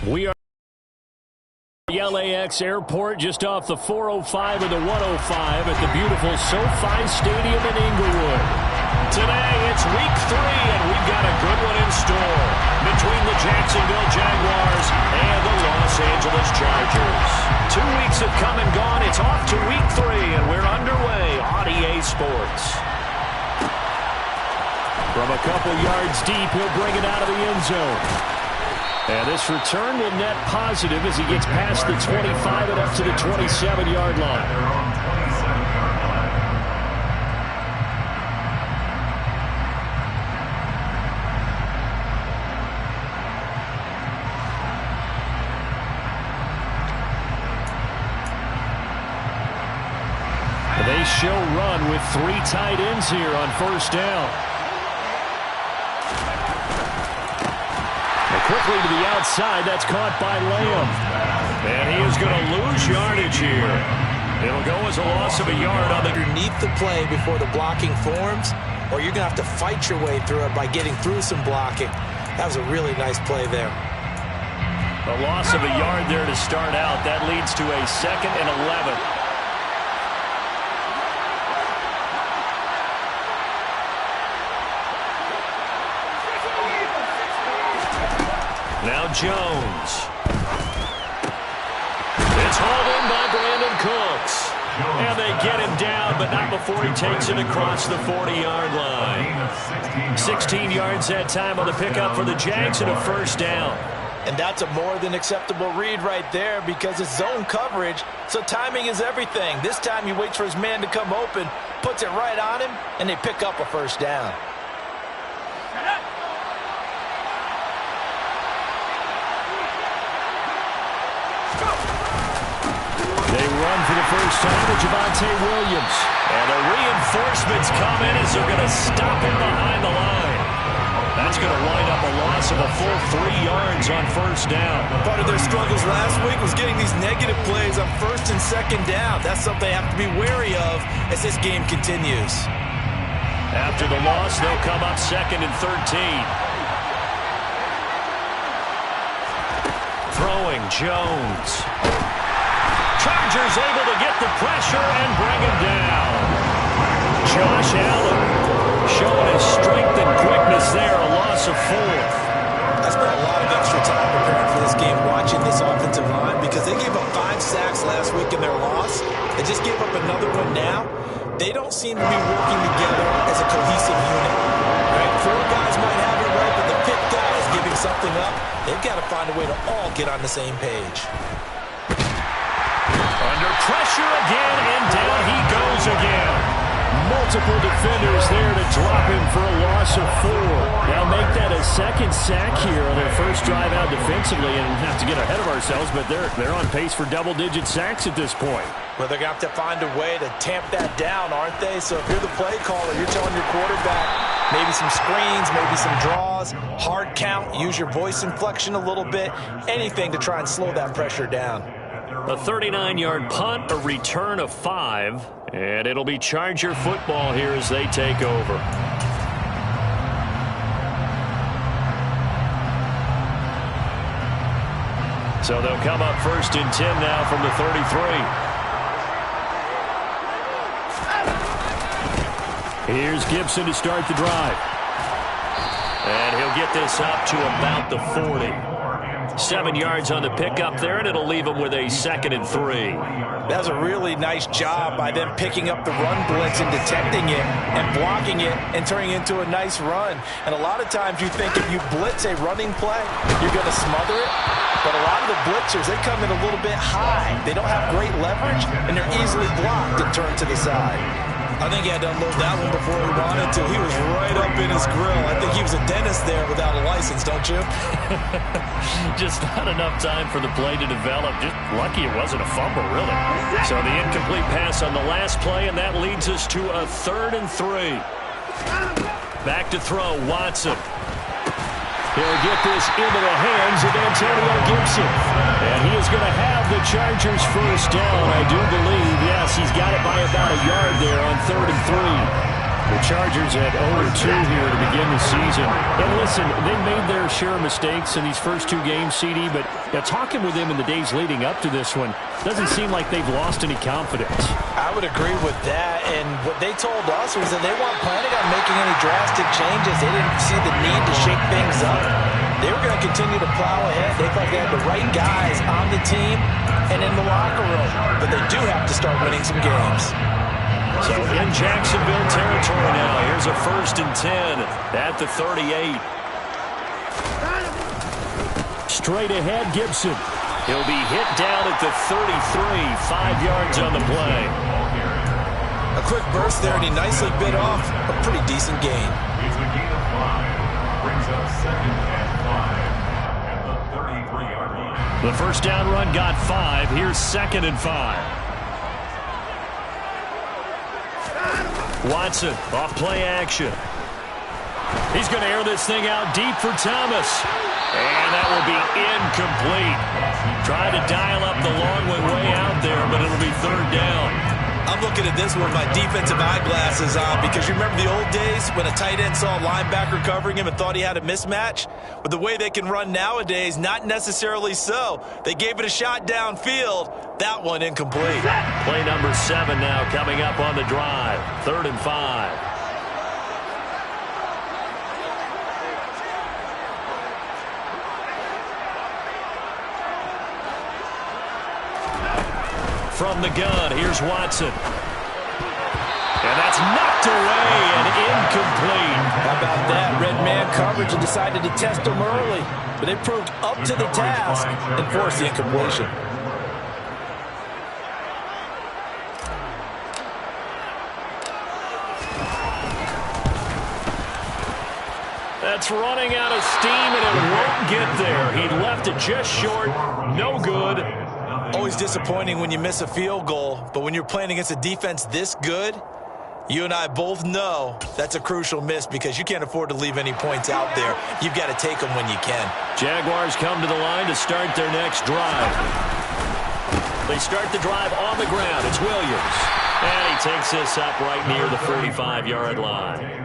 We are at LAX Airport, just off the 405 and the 105 at the beautiful SoFi Stadium in Inglewood. Today, it's week 3, and we've got a good one in store between the Jacksonville Jaguars and the Los Angeles Chargers. 2 weeks have come and gone. It's off to week 3, and we're underway on EA Sports. From a couple yards deep, he'll bring it out of the end zone. And this return will net positive as he gets past the 25 and up to the 27-yard line. They show run with 3 tight ends here on first down. Quickly to the outside, that's caught by Lamb. And he is going to lose yardage here. It'll go as a loss of a yard on the underneath the play before the blocking forms, or you're going to have to fight your way through it by getting through some blocking. That was a really nice play there. A loss of a yard there to start out. That leads to a 2nd and 11. Now Jones. It's hauled in by Brandon Cooks. And they get him down, but not before he takes it across the 40-yard line. 16 yards that time on the pickup for the Jags and a first down. And that's a more than acceptable read right there because it's zone coverage, so timing is everything. This time he waits for his man to come open, puts it right on him, and they pick up a first down. They run for the first time to Javonte Williams. And the reinforcements come in as they're going to stop him behind the line. That's going to wind up a loss of a full 3 yards on first down. Part of their struggles last week was getting these negative plays on first and second down. That's something they have to be wary of as this game continues. After the loss, they'll come up 2nd and 13. Throwing Jones. Chargers able to get the pressure and bring him down. Josh Allen showing his strength and quickness there, a loss of 4. I spent a lot of extra time preparing for this game watching this offensive line because they gave up 5 sacks last week in their loss. They just gave up another one now. They don't seem to be working together as a cohesive unit. Right? 4 guys might have it right, but the 5th guy is giving something up. They've got to find a way to all get on the same page. Under pressure again, and down he goes again. Multiple defenders there to drop him for a loss of 4. Now make that a 2nd sack here on their first drive out defensively, and have to get ahead of ourselves, but they're on pace for double-digit sacks at this point. Well, they're going to have to find a way to tamp that down, aren't they? So if you're the play caller, you're telling your quarterback maybe some screens, maybe some draws, hard count, use your voice inflection a little bit, anything to try and slow that pressure down. A 39-yard punt, a return of 5, and it'll be Charger football here as they take over. So they'll come up 1st and 10 now from the 33. Here's Gibson to start the drive. And he'll get this up to about the 40. 7 yards on the pickup there, and it'll leave him with a 2nd and 3. That's a really nice job by them picking up the run blitz and detecting it and blocking it and turning it into a nice run. And a lot of times you think if you blitz a running play, you're going to smother it. But a lot of the blitzers, they come in a little bit high. They don't have great leverage, and they're easily blocked and turned to the side. I think he had to unload that one before he wanted to. He was right up in his grill. I think he was a dentist there without a license, don't you? Just not enough time for the play to develop. Just lucky it wasn't a fumble, really. So the incomplete pass on the last play, and that leads us to a 3rd and 3. Back to throw, Watson. He'll get this into the hands of Antonio Gibson. And he is going to have the Chargers first down, I do believe. Yes, he's got it by about a yard there on 3rd and 3. The Chargers at 0-2 here to begin the season. And listen, they made their share of mistakes in these first two games, CD, but talking with them in the days leading up to this one, doesn't seem like they've lost any confidence. I would agree with that, and what they told us was that they weren't planning on making any drastic changes. They didn't see the need to shake things up. They were going to continue to plow ahead. They thought they had the right guys on the team and in the locker room, but they do have to start winning some games. So in Jacksonville territory now. Here's a 1st and 10 at the 38. Straight ahead, Gibson. He'll be hit down at the 33, 5 yards on the play. A quick burst there, and he nicely bit off a pretty decent gain. It's a gain of 5. Brings up 2nd and 5 at the 33-yard line. The first down run got 5. Here's 2nd and 5. Watson off play action. He's going to air this thing out deep for Thomas. And that will be incomplete. Trying to dial up the long way out there, but it'll be 3rd down. I'm looking at this with my defensive eyeglasses on because you remember the old days when a tight end saw a linebacker covering him and thought he had a mismatch? With the way they can run nowadays, not necessarily so. They gave it a shot downfield. That one incomplete. Play number 7 now coming up on the drive. 3rd and 5. From the gun, here's Watson. And that's knocked away and incomplete. How about that? Red man coverage and decided to test him early. But they proved up to the task and forced the incompletion. That's running out of steam, and it won't get there. He left it just short. No good. Always disappointing when you miss a field goal, but when you're playing against a defense this good, you and I both know that's a crucial miss because you can't afford to leave any points out there. You've got to take them when you can. Jaguars come to the line to start their next drive. They start the drive on the ground. It's Williams. And he takes this up right near the 45-yard line.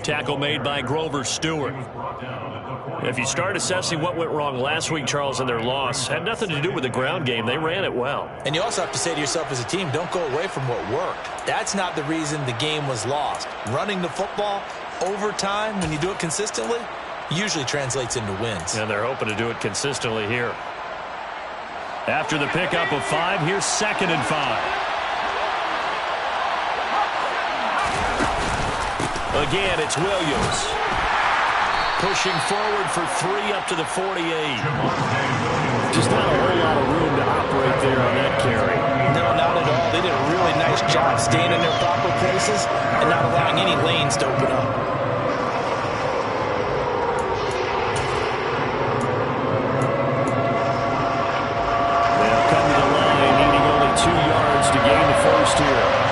Tackle made by Grover Stewart. If you start assessing what went wrong last week, Charles, in their loss, had nothing to do with the ground game. They ran it well. And you also have to say to yourself as a team, don't go away from what worked. That's not the reason the game was lost. Running the football over time, when you do it consistently, usually translates into wins. And they're hoping to do it consistently here. After the pickup of 5, here's 2nd and 5. Again, it's Williams. Pushing forward for 3 up to the 48. Just not a whole lot of room to operate there on that carry. No, not at all. They did a really nice job staying in their proper places and not allowing any lanes to open up. They'll come to the line, needing only 2 yards to gain the first here.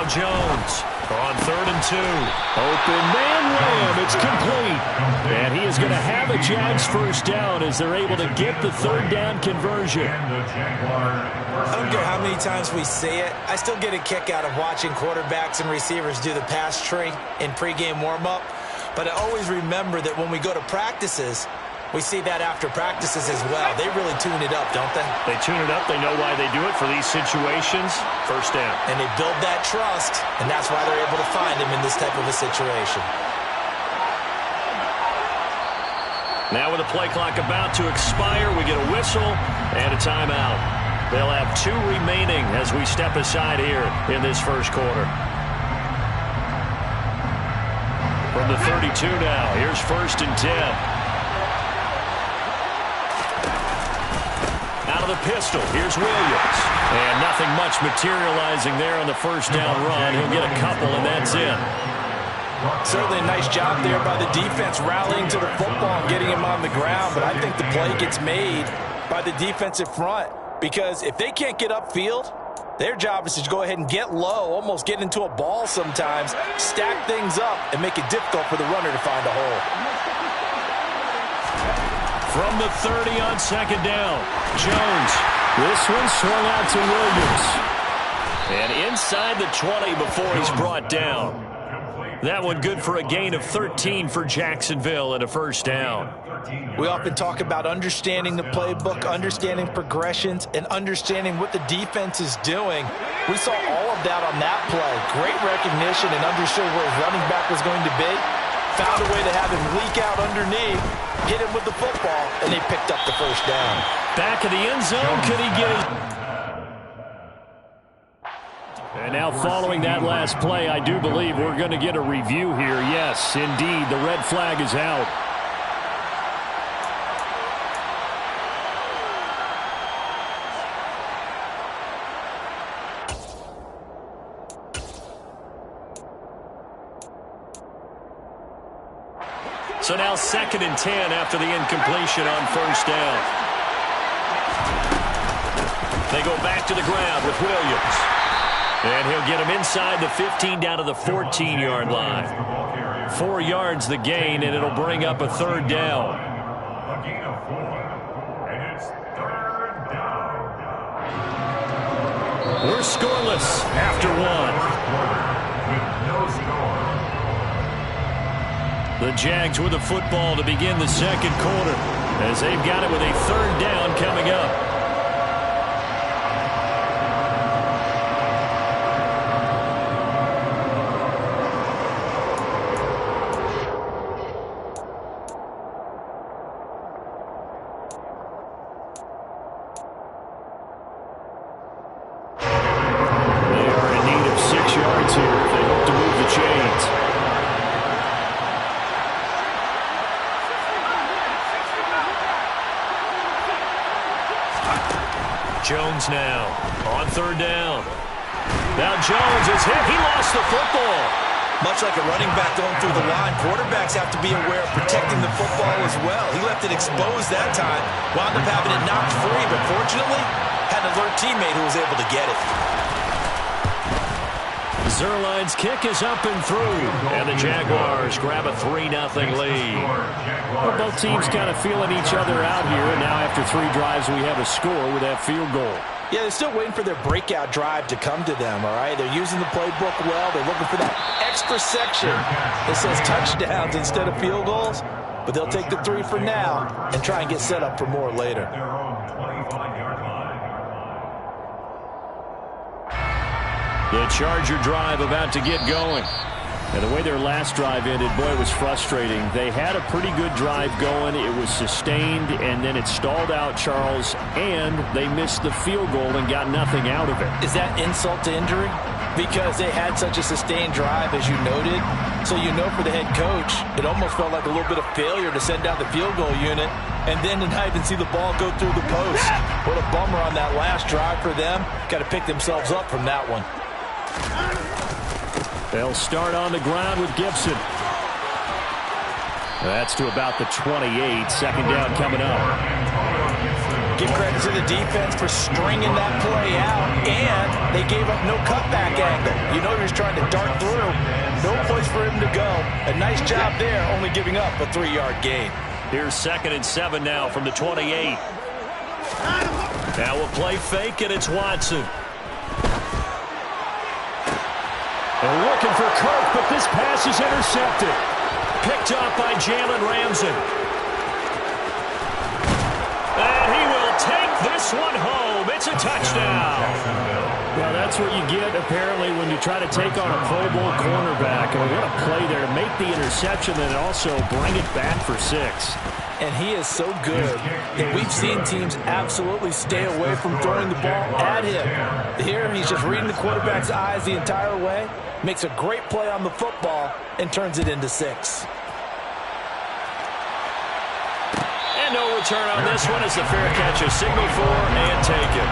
Jones on 3rd and 2. Open man layup. It's complete. And he is going to have a Jags first down as they're able to get the 3rd down conversion. I don't care how many times we say it. I still get a kick out of watching quarterbacks and receivers do the pass tree in pregame warm-up. But I always remember that when we go to practices, we see that after practices as well. They really tune it up, don't they? They tune it up. They know why they do it for these situations. First down. And they build that trust, and that's why they're able to find him in this type of a situation. Now with the play clock about to expire, we get a whistle and a timeout. They'll have 2 remaining as we step aside here in this first quarter. From the 32 now, here's 1st and 10. The pistol. Here's Williams. And nothing much materializing there on the first down run. He'll get a couple, and that's it. Certainly a nice job there by the defense rallying to the football and getting him on the ground. But I think the play gets made by the defensive front because if they can't get upfield, their job is to go ahead and get low, almost get into a ball sometimes, stack things up, and make it difficult for the runner to find a hole. From the 30 on second down. Jones. This one swung out to Williams. And inside the 20 before he's brought down. That one good for a gain of 13 for Jacksonville and a first down. We often talk about understanding the playbook, understanding progressions, and understanding what the defense is doing. We saw all of that on that play. Great recognition and understood where his running back was going to be. Found a way to have him leak out underneath, hit him with the football, and they picked up the first down. Back in the end zone, could he get his... And now following that last play, I do believe we're going to get a review here. Yes, indeed, the red flag is out. So now 2nd and 10 after the incompletion on first down. They go back to the ground with Williams. And he'll get him inside the 15 down to the 14-yard line. 4 yards the gain, and it'll bring up a third down. A gain of 4, and it's 3rd down. We're scoreless after 1. With no score. The Jags with the football to begin the second quarter as they've got it with a third down coming up. Jones now on third down. Now Jones is hit. He lost the football. Much like a running back going through the line, quarterbacks have to be aware of protecting the football as well. He left it exposed that time, wound up having it knocked free, but fortunately had an alert teammate who was able to get it. Zerline's kick is up and through, and the Jaguars grab a 3-0 lead. Well, both teams kind of feeling each other out here, and now after 3 drives, we have a score with that field goal. Yeah, they're still waiting for their breakout drive to come to them, all right? They're using the playbook well. They're looking for that extra section that says touchdowns instead of field goals, but they'll take the 3 for now and try and get set up for more later. Their own 25-yard line. The Charger drive about to get going. And the way their last drive ended, boy, it was frustrating. They had a pretty good drive going. It was sustained, and then it stalled out, Charles, and they missed the field goal and got nothing out of it. Is that insult to injury? Because they had such a sustained drive, as you noted. So you know for the head coach, it almost felt like a little bit of failure to send out the field goal unit and then to not even see the ball go through the post. What a bummer on that last drive for them. Got to pick themselves up from that one. They'll start on the ground with Gibson. That's to about the 28. Second down coming up. Give credit to the defense for stringing that play out, and they gave up no cutback angle. You know he was trying to dart through. No place for him to go. A nice job there, only giving up a 3-yard gain. Here's 2nd and 7 now from the 28. Now we'll play fake, and it's Watson. They're looking for Kirk, but this pass is intercepted. Picked off by Jalen Ramsey. And he will take this one home. It's a touchdown. Well, that's what you get, apparently, when you try to take on a Pro Bowl cornerback. And what a play there to make the interception and also bring it back for 6. And he is so good that we've seen teams absolutely stay away from throwing the ball at him. Here, he's just reading the quarterback's eyes the entire way, makes a great play on the football, and turns it into 6. And no return on this one as the fair catch is signaled for and taken.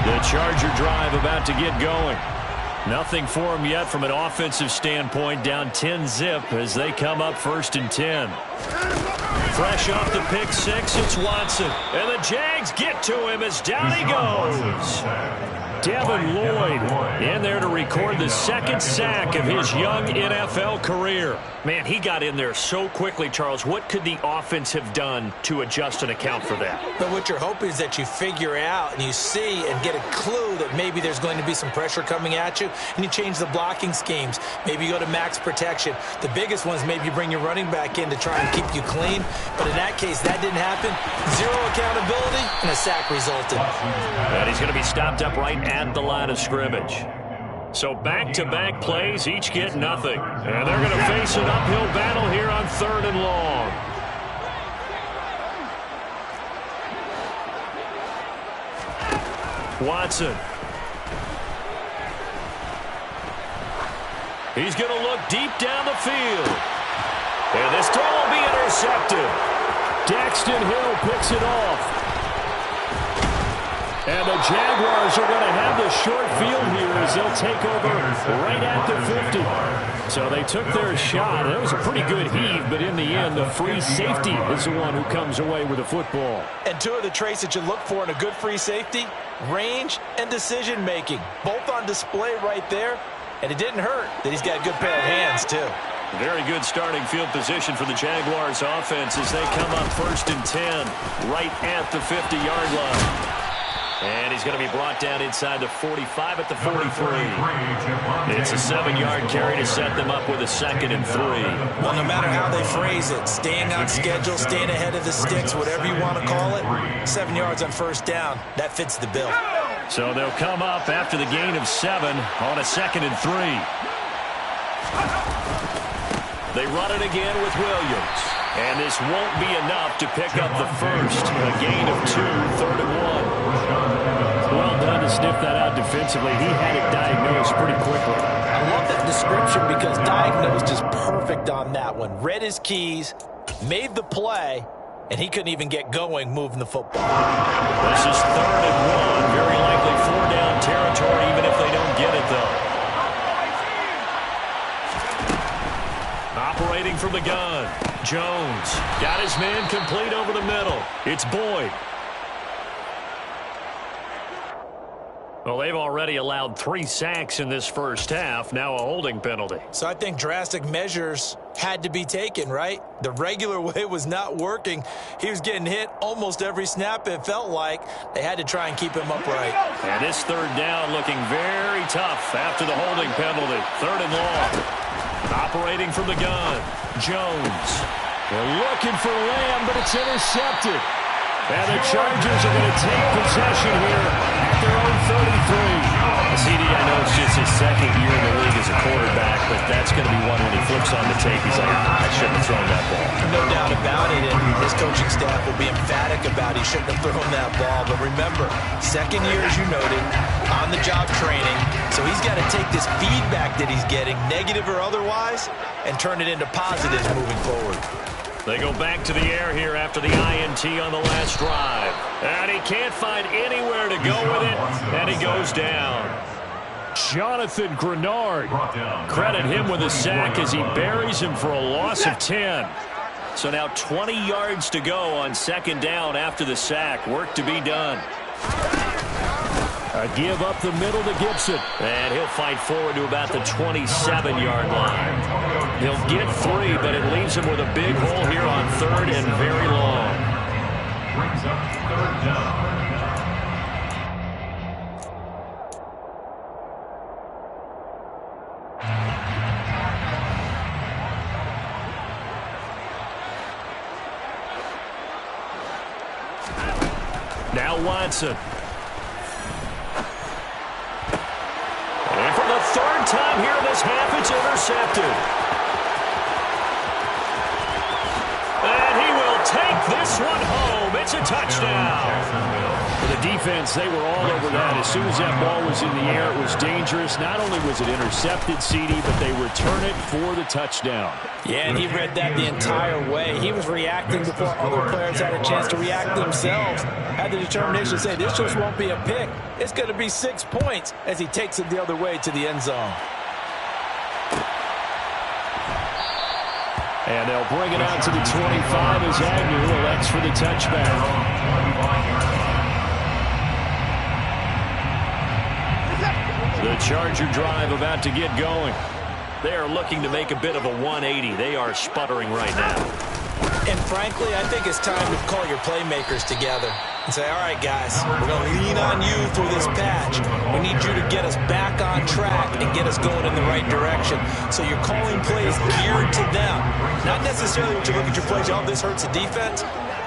The Charger drive about to get going. Nothing for them yet from an offensive standpoint. Down 10-zip as they come up 1st and 10. Fresh off the pick six, it's Watson. And the Jags get to him as down he goes. Devin Lloyd in there to record the 2nd sack of his young NFL career. Man, he got in there so quickly, Charles. What could the offense have done to adjust and account for that? But what you're hoping is that you figure out and you see and get a clue that maybe there's going to be some pressure coming at you, and you change the blocking schemes. Maybe you go to max protection. The biggest one is maybe you bring your running back in to try and keep you clean. But in that case, that didn't happen. Zero accountability, and a sack resulted. And he's going to be stopped up right at the line of scrimmage. So back-to-back plays, each get nothing. And they're going to face an uphill battle here on 3rd and long. Watson. He's going to look deep down the field. And this throw will be intercepted. Daxton Hill picks it off. And the Jaguars are going to have the short field here as they'll take over right at the 50. So they took their shot. That was a pretty good heave, but in the end, the free safety is the one who comes away with the football. And two of the traits that you look for in a good free safety, range and decision-making. Both on display right there. And it didn't hurt that he's got a good pair of hands, too. Very good starting field position for the Jaguars offense as they come up 1st and 10 right at the 50-yard line. And he's going to be brought down inside the 45 at the 43. It's a 7-yard carry to set them up with a 2nd and 3. Well, no matter how they phrase it, staying on schedule, staying ahead of the sticks, whatever you want to call it, 7 yards on 1st down, that fits the bill. So they'll come up after the gain of 7 on a 2nd and 3. They run it again with Williams. And this won't be enough to pick up the first. A gain of 2, 3rd and 1. Well done to sniff that out defensively. He had it diagnosed pretty quickly. I love that description because diagnosed is perfect on that one. Read his keys, made the play, and he couldn't even get going moving the football. This is 3rd and 1. Very likely 4-down territory even if they don't get it, though. Operating from the gun. Jones got his man complete over the middle. It's Boyd. Well, they've already allowed 3 sacks in this first half. Now a holding penalty. So I think drastic measures had to be taken, right? The regular way was not working. He was getting hit almost every snap, it felt like. They had to try and keep him upright. And this 3rd down looking very tough after the holding penalty. 3rd and long. Operating from the gun. Jones. They're looking for Lamb, but it's intercepted. And the Chargers are going to take possession here at their own 33. CD, I know it's just his 2nd year in the league as a quarterback, but that's going to be one when he flips on the tape. He's like, I shouldn't have thrown that ball. No doubt about it, and his coaching staff will be emphatic about he shouldn't have thrown that ball. But remember, 2nd year, as you noted, on-the-job training. So he's got to take this feedback that he's getting, negative or otherwise, and turn it into positives moving forward. They go back to the air here after the INT on the last drive. And he can't find anywhere to go with it, and he goes down. Jonathan Grenard. Credit him with a sack as he buries him for a loss of 10. So now 20 yards to go on 2nd down after the sack. Work to be done. A give up the middle to Gibson. And he'll fight forward to about the 27-yard line. He'll get 3, but it leaves him with a big hole here on 3rd and very long. Brings up 3rd down. Now Watson. And for the 3rd time here in this half, it's intercepted. And he will take this one home. It's a touchdown. For the defense, they were all over that. As soon as that ball was in the air, it was dangerous. Not only was it intercepted, CD, but they return it for the touchdown. Yeah, and he read that the entire way. He was reacting before other players had a chance to react themselves. Had the determination to say, this just won't be a pick. It's going to be 6 points as he takes it the other way to the end zone. And they'll bring it out to the 25 as Agnew elects for the touchback. The Charger drive about to get going. They are looking to make a bit of a 180. They are sputtering right now. And frankly, I think it's time to call your playmakers together and say, all right, guys, we're going to lean on you through this patch. We need you to get us back on track and get us going in the right direction. So you're calling plays geared to them. Not necessarily when you look at your plays, oh, this hurts the defense.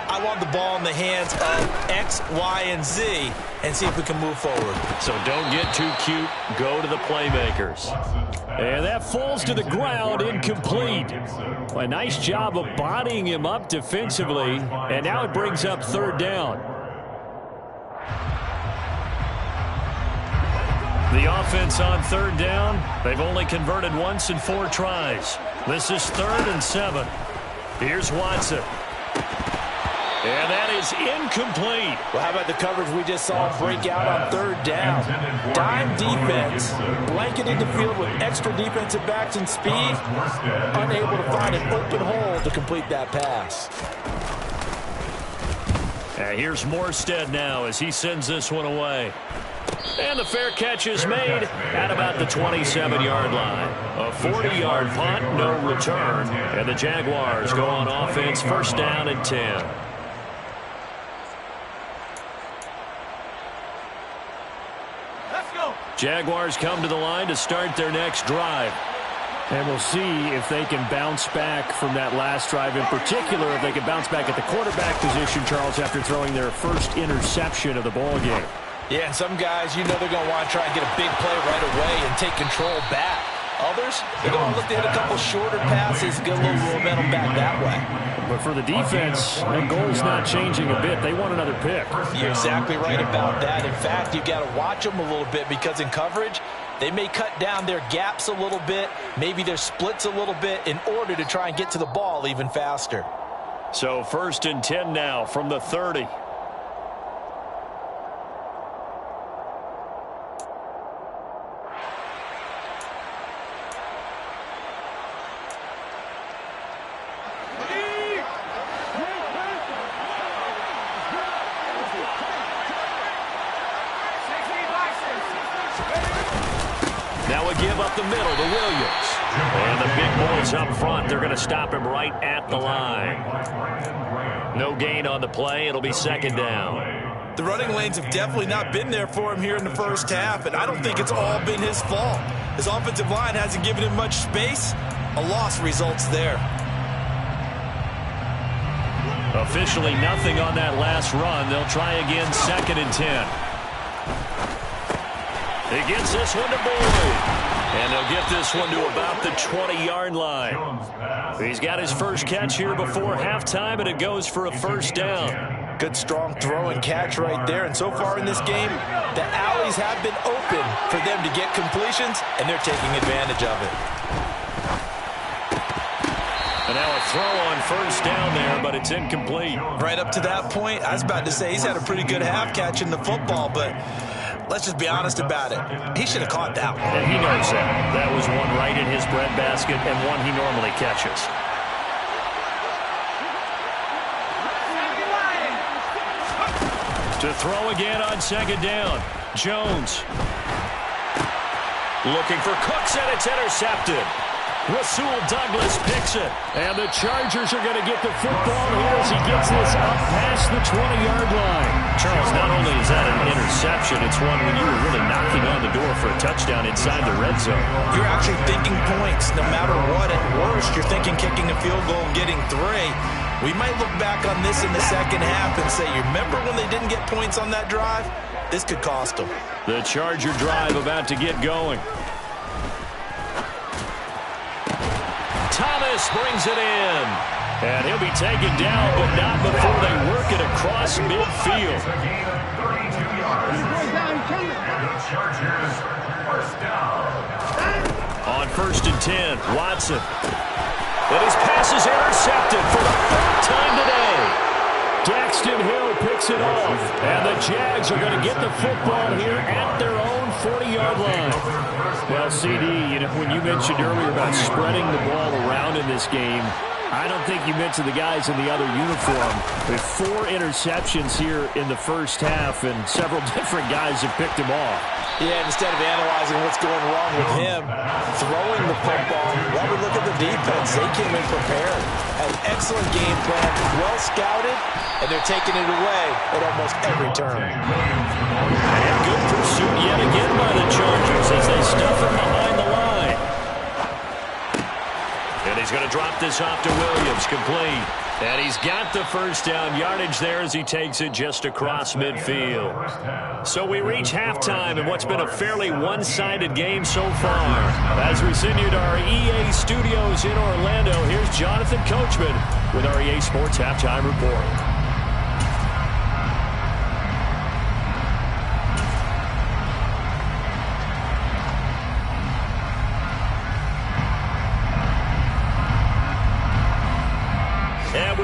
I want the ball in the hands of X, Y, and Z and see if we can move forward. So don't get too cute. Go to the playmakers. And that falls to the ground, incomplete. A nice job of bodying him up defensively. And now it brings up third down. The offense on third down, they've only converted once in 4 tries. This is 3rd and 7. Here's Watson. And that is incomplete. Well, how about the coverage we just saw break out on third down? Dime defense, blanketed the field with extra defensive backs and speed, unable to find an open hole to complete that pass. And here's Morstead now as he sends this one away. And the fair catch is made at about the 27-yard line. A 40-yard punt, no return. And the Jaguars go on offense, first down and 10. Jaguars come to the line to start their next drive. And we'll see if they can bounce back from that last drive. In particular, if they can bounce back at the quarterback position, Charles, after throwing their first interception of the ball game. Yeah, and some guys, you know they're going to want to try and get a big play right away and take control back. Others, they're going to look to hit a couple shorter passes, get a little momentum back that way. But for the defense, the goal's not changing a bit. They want another pick. You're exactly right about that. In fact, you've got to watch them a little bit because in coverage, they may cut down their gaps a little bit, maybe their splits a little bit in order to try and get to the ball even faster. So 1st and 10 now from the 30. Now a give up the middle to Williams. And the big boys up front, they're going to stop him right at the line. No gain on the play. It'll be 2nd down. The running lanes have definitely not been there for him here in the first half, and I don't think it's all been his fault. His offensive line hasn't given him much space. A loss results there. Officially nothing on that last run. They'll try again, 2nd and 10. He gets this one to Boyd. And they'll get this one to about the 20-yard line. He's got his first catch here before halftime, and it goes for a first down. Good, strong throw and catch right there. And so far in this game, the alleys have been open for them to get completions, and they're taking advantage of it. And now a throw on first down there, but it's incomplete. Right up to that point, I was about to say he's had a pretty good half catching the football, but let's just be honest about it. He should have caught that one. And he knows that. That was one right in his breadbasket and one he normally catches. To throw again on 2nd down. Jones. Looking for Cooks, and it's intercepted. Rasul Douglas picks it. And the Chargers are going to get the football here as he gets this up past the 20-yard line. Charles, not only is that an interception, it's one when you were really knocking on the door for a touchdown inside the red zone. You're actually thinking points no matter what. At worst, you're thinking kicking a field goal and getting 3. We might look back on this in the second half and say, you remember when they didn't get points on that drive? This could cost them. The Charger drive about to get going. Thomas brings it in. And he'll be taken down, but not before they work it across midfield. Chargers, first down. On 1st and 10, Watson. And his pass is intercepted for the 3rd time today. Daxton Hill picks it off. And the Jags are going to get the football here at their own 40-yard line. Well, CD, you know, when you mentioned earlier about spreading the ball around in this game, I don't think you mentioned the guys in the other uniform. With 4 interceptions here in the first half, and several different guys have picked him off. Yeah, instead of analyzing what's going wrong with him, throwing the football, while we look at the defense, they came in prepared. Had an excellent game plan, well scouted, and they're taking it away at almost every turn. And good pursuit yet again by the Chargers as they stuff him behind the line. And he's going to drop this off to Williams, complete. And he's got the first down yardage there as he takes it just across midfield. So we reach halftime in what's been a fairly one-sided game so far. As we send you to our EA studios in Orlando, here's Jonathan Coachman with our EA Sports Halftime Report.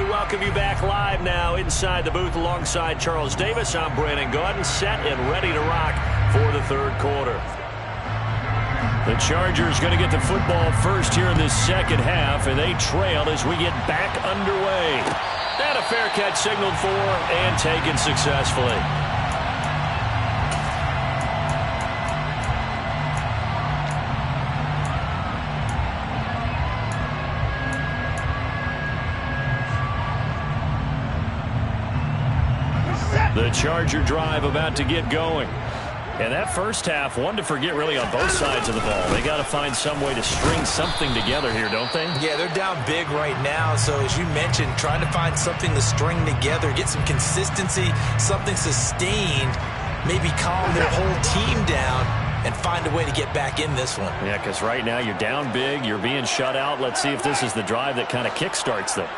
Welcome you back live now inside the booth alongside Charles Davis. I'm Brandon Gaudin, set and ready to rock for the 3rd quarter. The Chargers going to get the football first here in this 2nd half, and they trail as we get back underway. And a fair catch signaled for and taken successfully. The Charger drive about to get going. And that first half, one to forget really on both sides of the ball. They got to find some way to string something together here, don't they? Yeah, they're down big right now. So as you mentioned, trying to find something to string together, get some consistency, something sustained, maybe calm their whole team down and find a way to get back in this one. Yeah, because right now you're down big, you're being shut out. Let's see if this is the drive that kind of kickstarts them.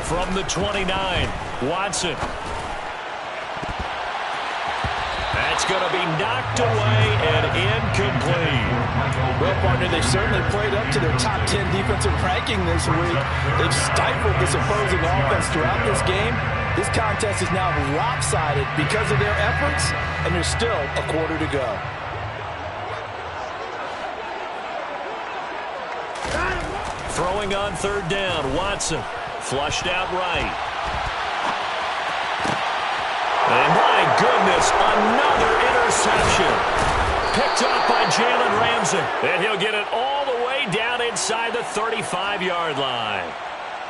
From the 29, Watson. That's going to be knocked away and incomplete. Well, partner, they've certainly played up to their top 10 defensive ranking this week. They've stifled this opposing offense throughout this game. This contest is now lopsided because of their efforts, and there's still a quarter to go. Throwing on 3rd down, Watson. Flushed out right. And my goodness, another interception. Picked off by Jalen Ramsey. And he'll get it all the way down inside the 35-yard line.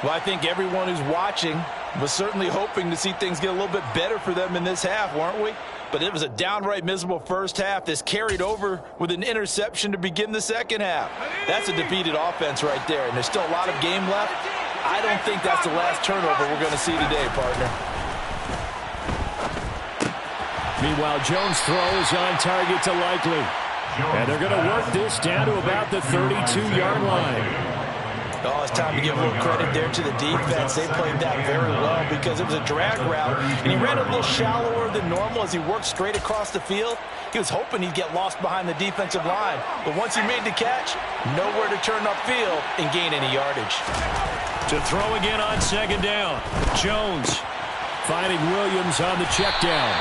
Well, I think everyone who's watching was certainly hoping to see things get a little bit better for them in this half, weren't we? But it was a downright miserable first half. This carried over with an interception to begin the 2nd half. That's a defeated offense right there, and there's still a lot of game left. I don't think that's the last turnover we're going to see today, partner. Meanwhile, Jones throws on target to Likely. And they're going to work this down to about the 32-yard line. Oh, it's time to give a little credit there to the defense. They played that very well because it was a drag route, and he ran a little shallower than normal as he worked straight across the field. He was hoping he'd get lost behind the defensive line, but once he made the catch, nowhere to turn upfield and gain any yardage. To throw again on 2nd down, Jones finding Williams on the check down.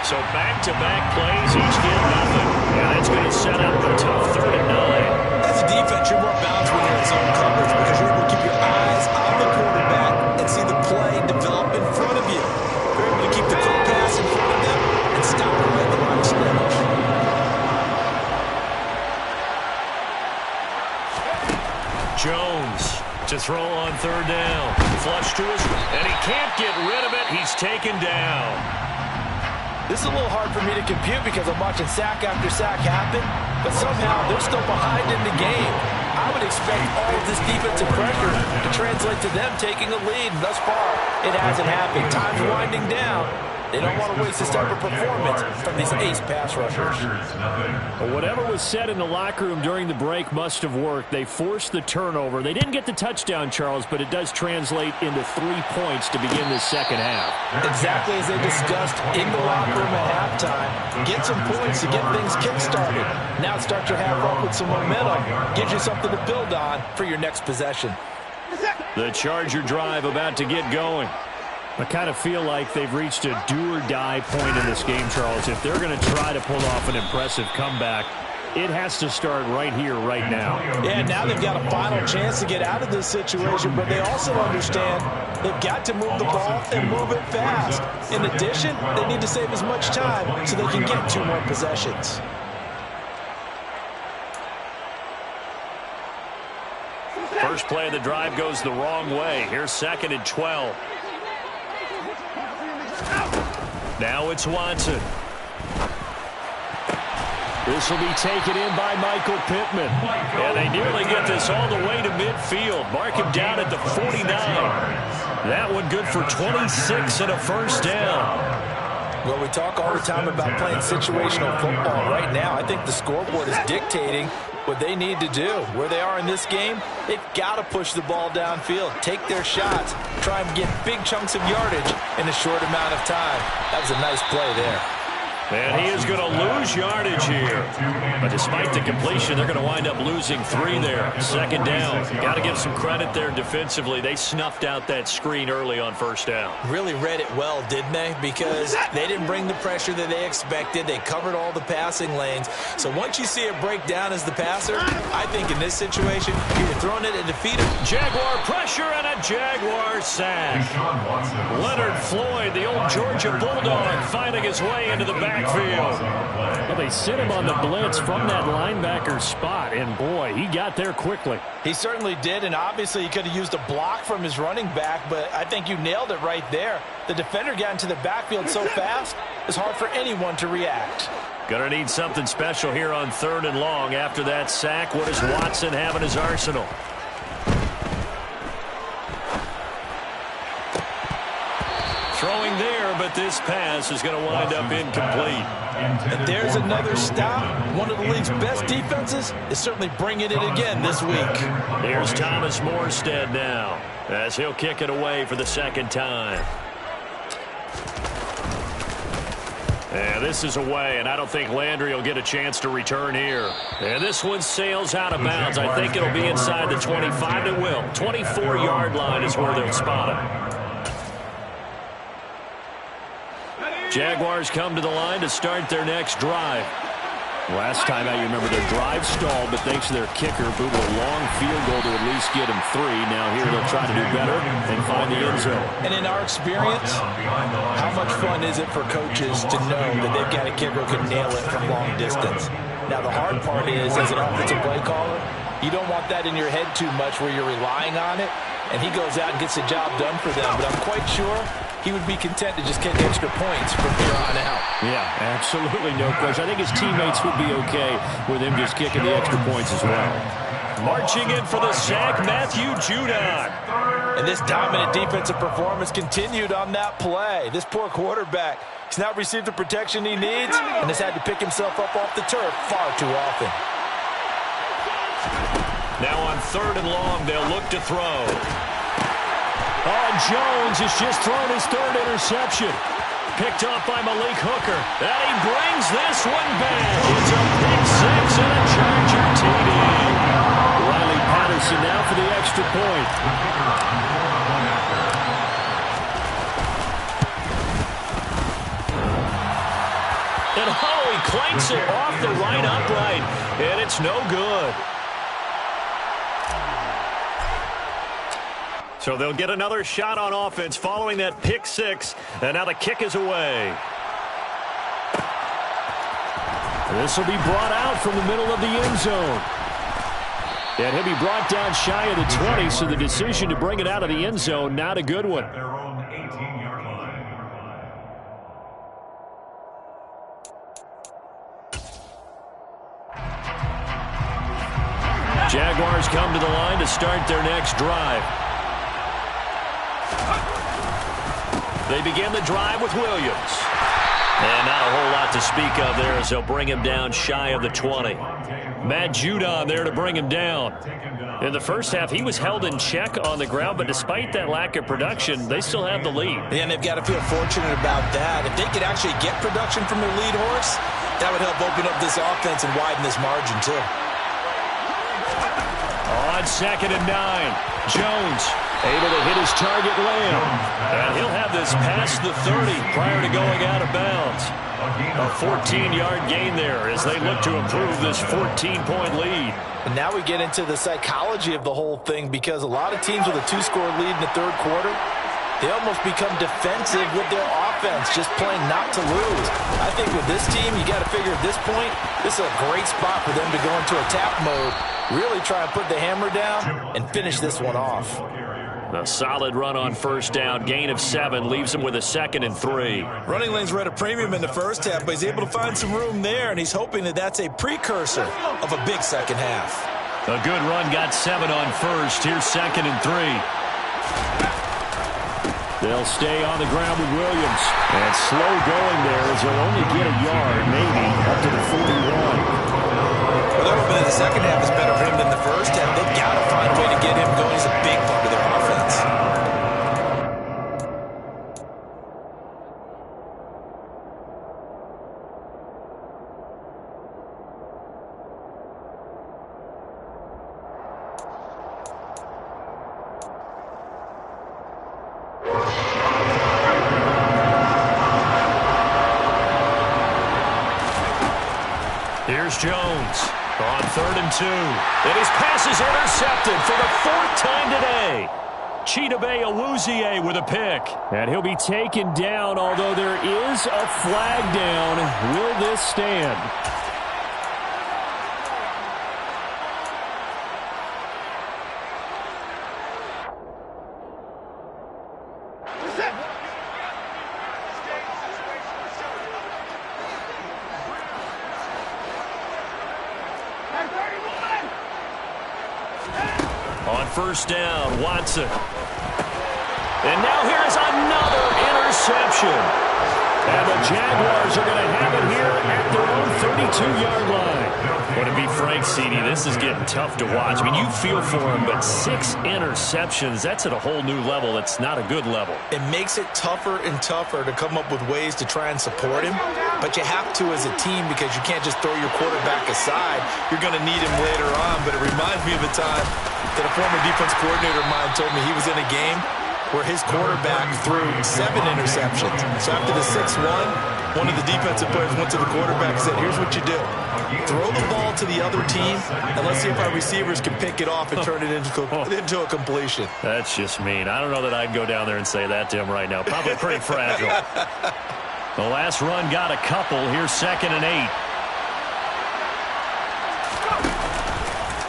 So back-to-back plays, each get nothing. And that's going to set up a tough 3rd and 9. As a defense, you're more balanced when you're in zone coverage because you're able to keep your eyes on the quarterback and see the play develop in front of you. You're able to keep the quick pass in front of them and stop them at the line of scrimmage. Jones to throw on 3rd down. Flush to his, and he can't get rid of it. He's taken down. This is a little hard for me to compute because I'm watching sack after sack happen, but somehow they're still behind in the game. I would expect all of this defensive pressure to translate to them taking a lead. Thus far, it hasn't happened. Time's winding down, They don't want to waste this type of performance from these ace pass rushers. Well, whatever was said in the locker room during the break must have worked. They forced the turnover. They didn't get the touchdown, Charles, but it does translate into 3 points to begin the second half. Exactly as they discussed in the locker room at halftime. Get some points to get things kick-started. Now start your half off with some momentum. Gives you something to build on for your next possession. The Charger drive about to get going. I kind of feel like they've reached a do-or-die point in this game, Charles. If they're going to try to pull off an impressive comeback, it has to start right here, right now. Yeah, now they've got a final chance to get out of this situation, but they also understand they've got to move the ball and move it fast. In addition, they need to save as much time so they can get 2 more possessions. First play of the drive goes the wrong way. Here's 2nd and 12. Now it's Watson. This will be taken in by Michael Pittman. And they nearly get this all the way to midfield. Mark him down at the 49. That one good for 26 and a first down. Well, we talk all the time about playing situational football. Right now, I think the scoreboard is dictating what they need to do. Where they are in this game, they've got to push the ball downfield, take their shots, try and get big chunks of yardage in a short amount of time. That was a nice play there. And he is going to lose yardage here. But despite the completion, they're going to wind up losing 3 there. 2nd down. Got to give some credit there defensively. They snuffed out that screen early on 1st down. Really read it well, didn't they? Because they didn't bring the pressure that they expected. They covered all the passing lanes. So once you see it break down as the passer, I think in this situation, you're throwing it and defeat him. Jaguar pressure and a Jaguar sack. Leonard Floyd, the old Georgia Bulldog, finding his way into the backfield. Well, they sent him on the blitz from that linebacker spot, and boy, he got there quickly. He certainly did, and obviously he could have used a block from his running back, but I think you nailed it right there. The defender got into the backfield so fast, it's hard for anyone to react. Gonna need something special here on 3rd and long. After that sack, what does Watson have in his arsenal? Throwing there, but this pass is going to wind up incomplete. And there's another stop. One of the league's best defenses is certainly bringing it again this week. Here's Thomas Morstead now, as he'll kick it away for the 2nd time. And this is away, and I don't think Landry will get a chance to return here. And this one sails out of bounds. I think it'll be inside the 25. It will. 24-yard line is where they'll spot it. Jaguars come to the line to start their next drive. Last time out, you remember their drive stalled, but thanks to their kicker, booted a long field goal to at least get him 3. Now here they'll try to do better and find the end zone. And in our experience, how much fun is it for coaches to know that they've got a kicker who can nail it from long distance? Now the hard part is, as an offensive play caller, you don't want that in your head too much where you're relying on it, and he goes out and gets the job done for them. But I'm quite sure he would be content to just get extra points from here on out. Yeah, absolutely no question. I think his teammates would be okay with him just kicking the extra points as well. Marching in for the sack, Matthew Judon. And this dominant defensive performance continued on that play. This poor quarterback, he's not received the protection he needs and has had to pick himself up off the turf far too often. Now on 3rd and long, they'll look to throw. Oh, Jones has just thrown his 3rd interception. Picked up by Malik Hooker. And he brings this one back. It's a pick 6 and a Charger TD. Riley Patterson now for the extra point. And he clanks it off the right upright. And it's no good. So they'll get another shot on offense following that pick 6. And now the kick is away. This will be brought out from the middle of the end zone. And he'll be brought down shy of the 20, so the decision to bring it out of the end zone, not a good one. Their own 18-yard line. Jaguars come to the line to start their next drive. They begin the drive with Williams. And not a whole lot to speak of there as they'll bring him down shy of the 20. Matt Judon there to bring him down. In the first half, he was held in check on the ground, but despite that lack of production, they still have the lead. And they've got to feel fortunate about that. If they could actually get production from their lead horse, that would help open up this offense and widen this margin, too. On 2nd and 9, Jones able to hit his target Lamb. And he'll have this past the 30 prior to going out of bounds. A 14-yard gain there as they look to improve this 14-point lead. And now we get into the psychology of the whole thing, because a lot of teams with a 2-score lead in the third quarter, they almost become defensive with their offense, just playing not to lose. I think with this team, you got to figure at this point, this is a great spot for them to go into attack mode, really try and put the hammer down and finish this one off. A solid run on first down. Gain of 7 leaves him with a 2nd and 3. Running lanes were at a premium in the first half, but he's able to find some room there, and he's hoping that that's a precursor of a big second half. A good run got 7 on first. Here's 2nd and 3. They'll stay on the ground with Williams. And slow going there as they'll only get a yard, maybe, up to the 41. Well, hoping that the second half is better for him than the first half. They've got to find a way to get him going. He's a big part of their offense. Here's Jones on 3rd and 2. And his pass is intercepted for the 4th time today. Chidobe Awuzie with a pick. And he'll be taken down, although there is a flag down. Will this stand? On first down, Watson. And now here is another interception. And the Jaguars are going to have it here at their own 32-yard line. But to be frank, CD, this is getting tough to watch. I mean, you feel for him, but 6 interceptions, that's at a whole new level. That's not a good level. It makes it tougher and tougher to come up with ways to try and support him. But you have to as a team, because you can't just throw your quarterback aside. You're going to need him later on. But it reminds me of a time that a former defense coordinator of mine told me he was in a game where his quarterback threw 7 interceptions. So after the 6-1, one of the defensive players went to the quarterback and said, here's what you do. Throw the ball to the other team, and let's see if our receivers can pick it off and turn it into a completion. That's just mean. I don't know that I'd go down there and say that to him right now. Probably pretty fragile. The last run got a couple. Here's 2nd and 8.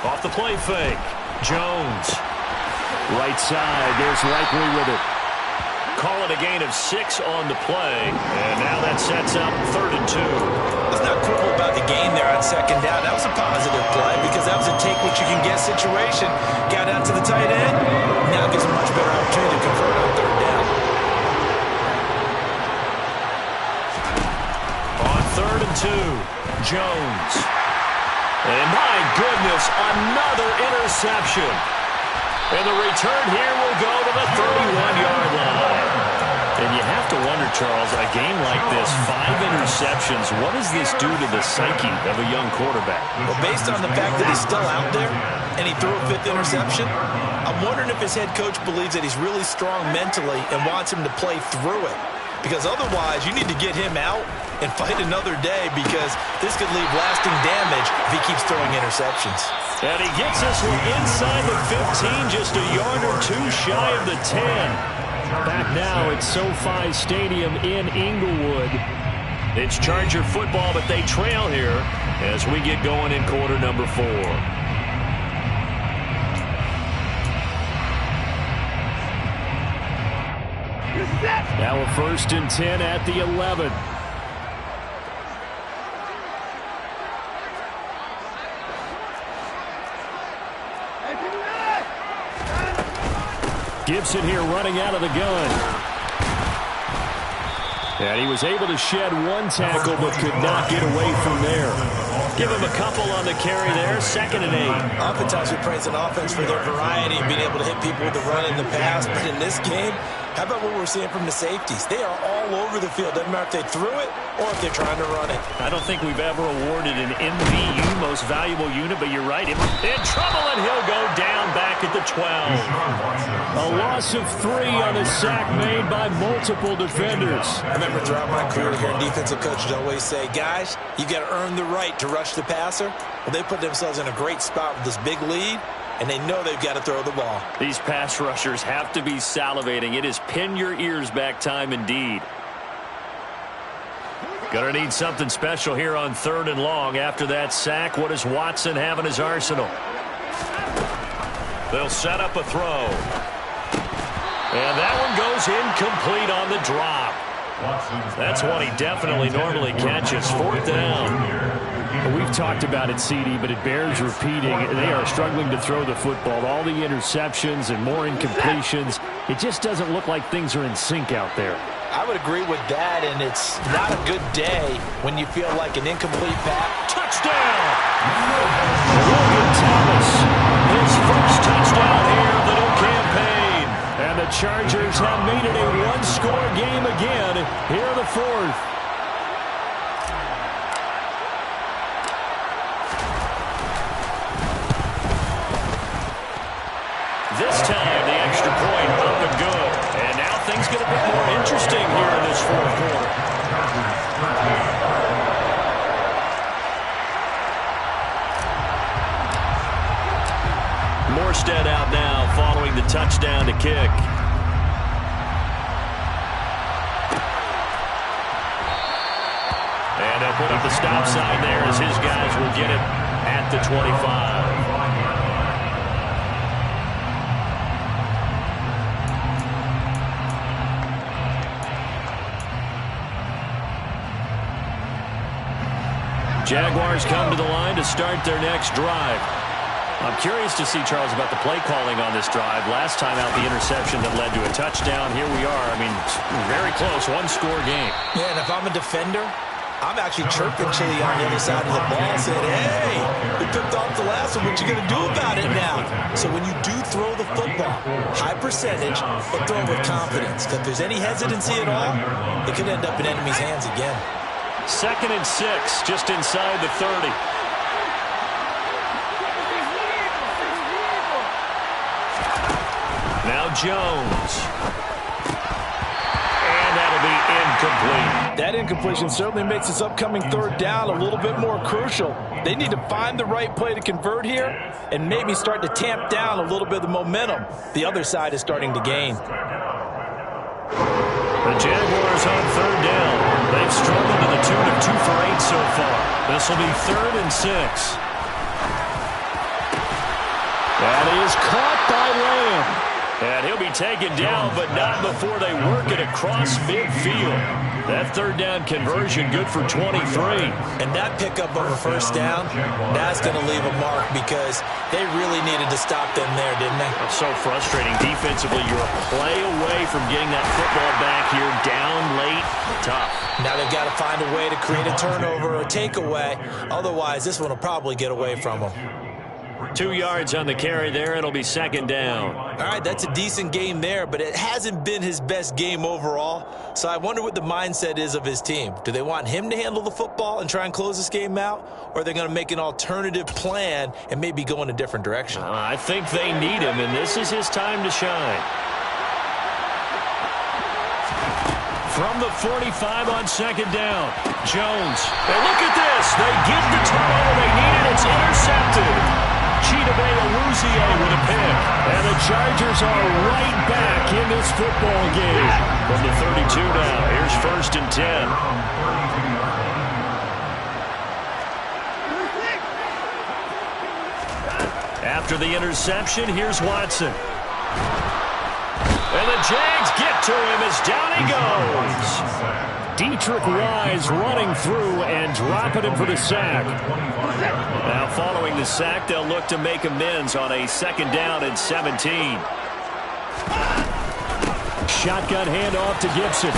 Off the play fake. Jones. Right side. There's Likely with it. Call it a gain of 6 on the play. And now that sets up 3rd and 2. Let's not quibble about the gain there on 2nd down. That was a positive play because that was a take-what-you-can-get situation. Got out to the tight end. Now gives a much better opportunity to convert on 3rd down. On 3rd and 2, Jones. And my goodness, another interception. And the return here will go to the 31-yard line. And you have to wonder, Charles, a game like this, 5 interceptions, what does this do to the psyche of a young quarterback? Well, based on the fact that he's still out there and he threw a 5th interception, I'm wondering if his head coach believes that he's really strong mentally and wants him to play through it. Because otherwise, you need to get him out and fight another day, because this could leave lasting damage if he keeps throwing interceptions. And he gets this one inside the 15, just a yard or 2 shy of the 10. Back now at SoFi Stadium in Inglewood. It's Charger football, but they trail here as we get going in quarter number 4. Now a 1st and 10 at the 11. Gibson here running out of the gun. And he was able to shed one tackle but could not get away from there. Give him a couple on the carry there. 2nd and 8. Oftentimes we praise an offense for their variety and being able to hit people with the run in the pass. But in this game, how about what we're seeing from the safeties? They are all over the field. Doesn't matter if they threw it or if they're trying to run it. I don't think we've ever awarded an MVU, most valuable unit, but you're right. In trouble, and he'll go down back at the 12. A loss of 3 on a sack made by multiple defenders. I remember throughout my career here, defensive coaches always say, guys, you got to earn the right to rush the passer. Well, they put themselves in a great spot with this big lead, and they know they've got to throw the ball. These pass rushers have to be salivating. It is pin your ears back time indeed. Gonna need something special here on 3rd and long. After that sack, what does Watson have in his arsenal? They'll set up a throw. And that one goes incomplete on the drop. That's one he definitely normally catches. 4th down. We've talked about it, CD, but it bears repeating. They are struggling to throw the football. All the interceptions and more incompletions. It just doesn't look like things are in sync out there. I would agree with that, and it's not a good day when you feel like an incomplete pass. Touchdown! Logan Thomas, his first touchdown here of the new campaign. And the Chargers have made it a one-score game again here in the 4th. This time, the extra point up and good. And now things get a bit more interesting here in this 4th quarter. Morstead out now following the touchdown to kick. And he'll put up the stop sign there as his guys will get it at the 25. Jaguars come to the line to start their next drive. I'm curious to see, Charles, about the play calling on this drive. Last time out, the interception that led to a touchdown. Here we are. I mean, very close, one-score game. Yeah, and if I'm a defender, I'm actually chirping Chili on the other side of the ball, saying, hey, we picked off the last one. What you going to do about it now? So when you do throw the football, high percentage, but throw it with confidence. Because if there's any hesitancy at all, it could end up in enemy's hands again. 2nd and 6, just inside the 30. Now Jones. And that'll be incomplete. That incompletion certainly makes this upcoming 3rd down a little bit more crucial. They need to find the right play to convert here and maybe start to tamp down a little bit of the momentum the other side is starting to gain. The Jaguars on 3rd down. They've struggled to the tune of 2 for 8 so far. This will be 3rd and 6. That is caught by Lamb. And he'll be taken down, but not before they work it across midfield. That 3rd down conversion good for 23. And that pickup of a 1st down, that's going to leave a mark because they really needed to stop them there, didn't they? It's so frustrating. Defensively, you're a play away from getting that football back here down late. Tough. Now they've got to find a way to create a turnover or takeaway. Otherwise, this one will probably get away from them. 2 yards on the carry there. It'll be 2nd down. All right, that's a decent game there, but it hasn't been his best game overall. So I wonder what the mindset is of his team. Do they want him to handle the football and try and close this game out? Or are they going to make an alternative plan and maybe go in a different direction? I think they need him, and this is his time to shine. From the 45 on 2nd down, Jones. And look at this. They get the turnover they needed. It's intercepted. Chidobe with a pick. And the Chargers are right back in this football game. From the 32 now, here's 1st and 10. After the interception, here's Watson. And the Jags get to him as down he goes. Dietrich Wise running through and dropping him for the sack. Now following the sack, they'll look to make amends on a 2nd down and 17. Shotgun handoff to Gibson.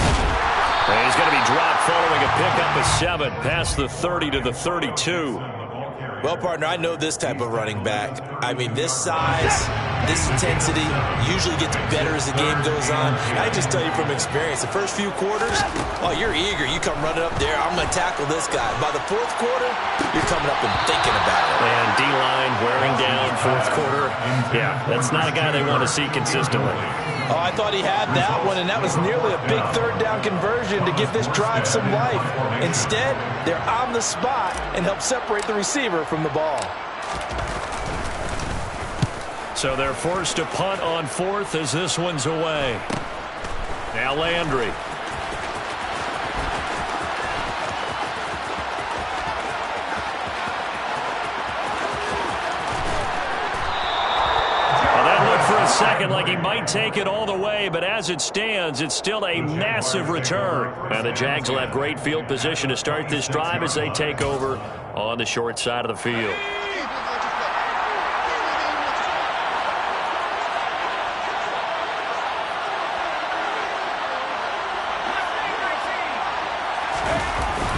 And he's going to be dropped following a pickup of 7 past the 30 to the 32. Well, partner, I know this type of running back. I mean, this size, this intensity usually gets better as the game goes on. And I just tell you from experience, the first few quarters, oh, you're eager. You come running up there, I'm going to tackle this guy. By the fourth quarter, you're coming up and thinking about it. And D-line wearing down fourth quarter. Yeah, that's not a guy they want to see consistently. Oh, I thought he had that one, and that was nearly a big third down conversion to give this drive some life. Instead, they're on the spot and help separate the receiver from the ball. So they're forced to punt on 4th as this one's away. Now Landry. Second, like he might take it all the way, but as it stands, it's still a massive return. And the Jags will have great field position to start this drive as they take over on the short side of the field.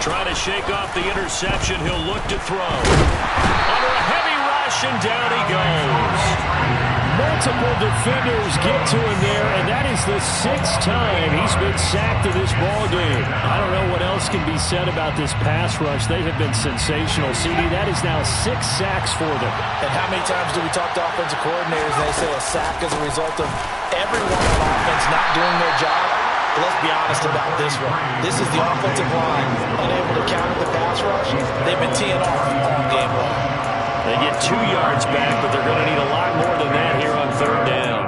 Trying to shake off the interception. He'll look to throw. Under a heavy rush, and down he goes. Multiple defenders get to him there, and that is the 6th time he's been sacked in this ballgame. I don't know what else can be said about this pass rush. They have been sensational. CD, that is now 6 sacks for them. And how many times do we talk to offensive coordinators and they say a sack is a result of everyone on offense not doing their job? But let's be honest about this one. This is the offensive line unable to counter the pass rush. They've been teeing off all game long. They get 2 yards back, but they're going to need a lot more than that here on 3rd down.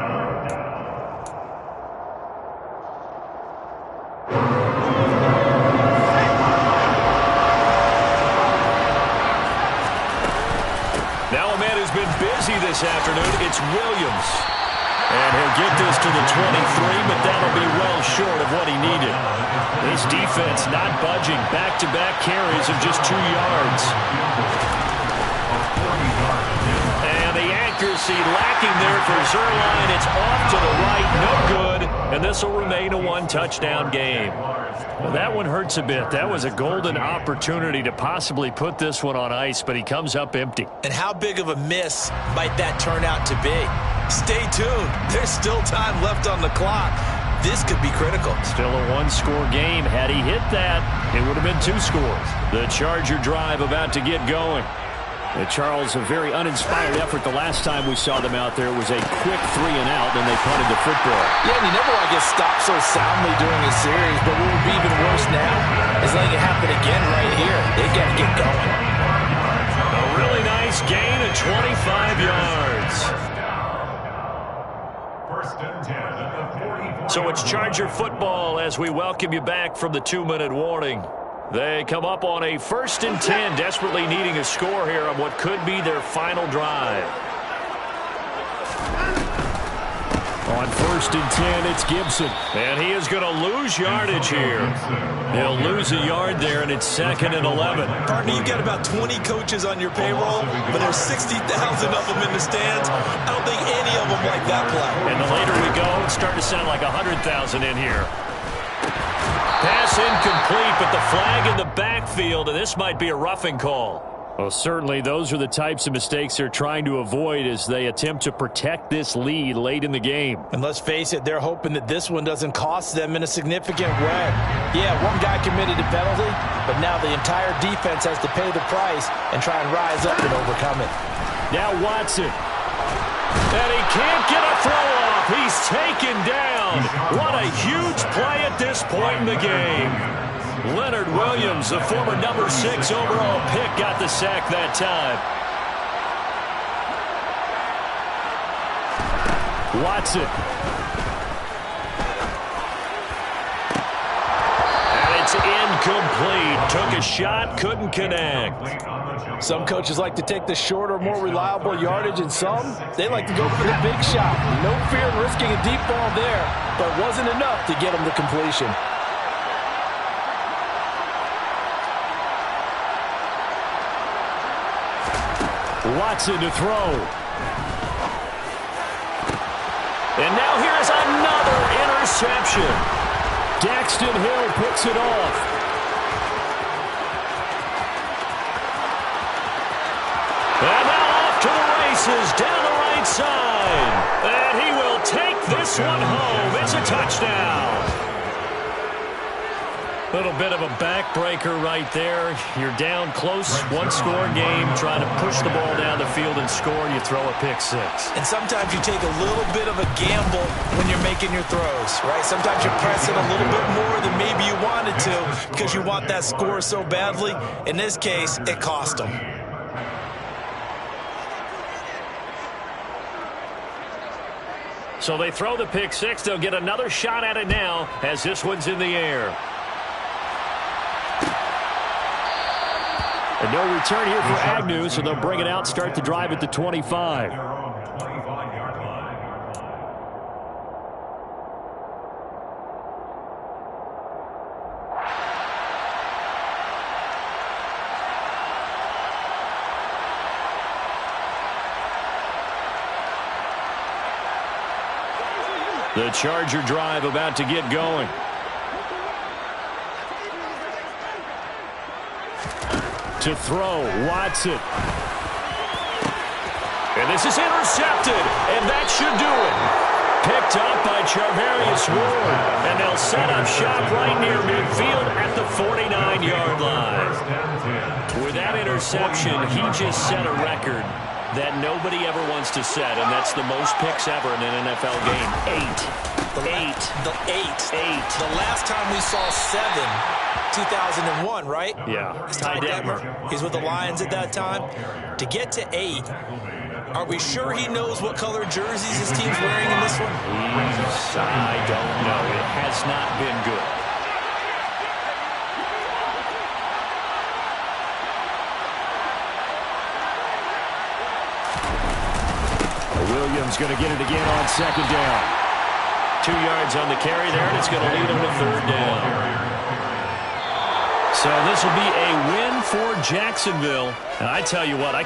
Now a man who's been busy this afternoon, it's Williams. And he'll get this to the 23, but that'll be well short of what he needed. This defense not budging. Back-to-back carries of just 2 yards. And the accuracy lacking there for Zuerlein. It's off to the right, no good, and this will remain a 1-touchdown game. Well, that one hurts a bit. That was a golden opportunity to possibly put this one on ice, but he comes up empty. And how big of a miss might that turn out to be? Stay tuned. There's still time left on the clock. This could be critical. Still a 1-score game. Had he hit that, it would have been 2 scores. The Charger drive about to get going. Charles, a very uninspired effort the last time we saw them out there. It was a quick 3-and-out, and they punted the football. Yeah, and you never want to get stopped so soundly during a series, but what would be even worse now is letting it happen again right here. They got to get going. A really nice gain of 25 yards. So it's Charger football as we welcome you back from the 2-minute warning. They come up on a 1st and 10, desperately needing a score here on what could be their final drive. On 1st and 10, it's Gibson. And he is going to lose yardage here. He'll lose a yard there, and it's 2nd and 11. Partner, you've got about 20 coaches on your payroll, but there's 60,000 of them in the stands. I don't think any of them like that play. And the later we go, it's starting to sound like 100,000 in here. Pass incomplete, but the flag in the backfield, and this might be a roughing call. Well, certainly those are the types of mistakes they're trying to avoid as they attempt to protect this lead late in the game. And let's face it, they're hoping that this one doesn't cost them in a significant way. Yeah, one guy committed a penalty, but now the entire defense has to pay the price and try and rise up and overcome it. Now Watson. And he can't get a throw off. He's taken down. What a huge play at this point in the game. Leonard Williams, the former number 6 overall pick, got the sack that time. Watson. And it's incomplete. Took a shot, couldn't connect. Some coaches like to take the shorter, more reliable yardage, and some, they like to go for the big shot. No fear of risking a deep ball there, but it wasn't enough to get them to completion. Watson to throw. And now here's another interception. Daxton Hill picks it off. And now off to the races down the right side. And he will take this one home. It's a touchdown. Little bit of a backbreaker right there. You're down close, one-score game, trying to push the ball down the field and score, and you throw a pick six. And sometimes you take a little bit of a gamble when you're making your throws, right? Sometimes you press it a little bit more than maybe you wanted to because you want that score so badly. In this case, it cost them. So they throw the pick six. They'll get another shot at it now as this one's in the air. And no return here for Agnew, so they'll bring it out, start the drive at the 25. The Charger drive about to get going. To throw, Watson. And this is intercepted, and that should do it. Picked up by Charvarius Ward, and they'll set up shop right near midfield at the 49-yard line. With that interception, he just set a record that nobody ever wants to set, and that's the most picks ever in an NFL game. Eight. The last time we saw 2001, right? Yeah. Ty Detmer. He's with the Lions at that time. To get to 8, are we sure he knows what color jerseys his team's wearing in this one? I don't know. It has not been good. Williams going to get it again on second down. 2 yards on the carry there, and it's going to lead him to third down. So this will be a win for Jacksonville. And I tell you what, I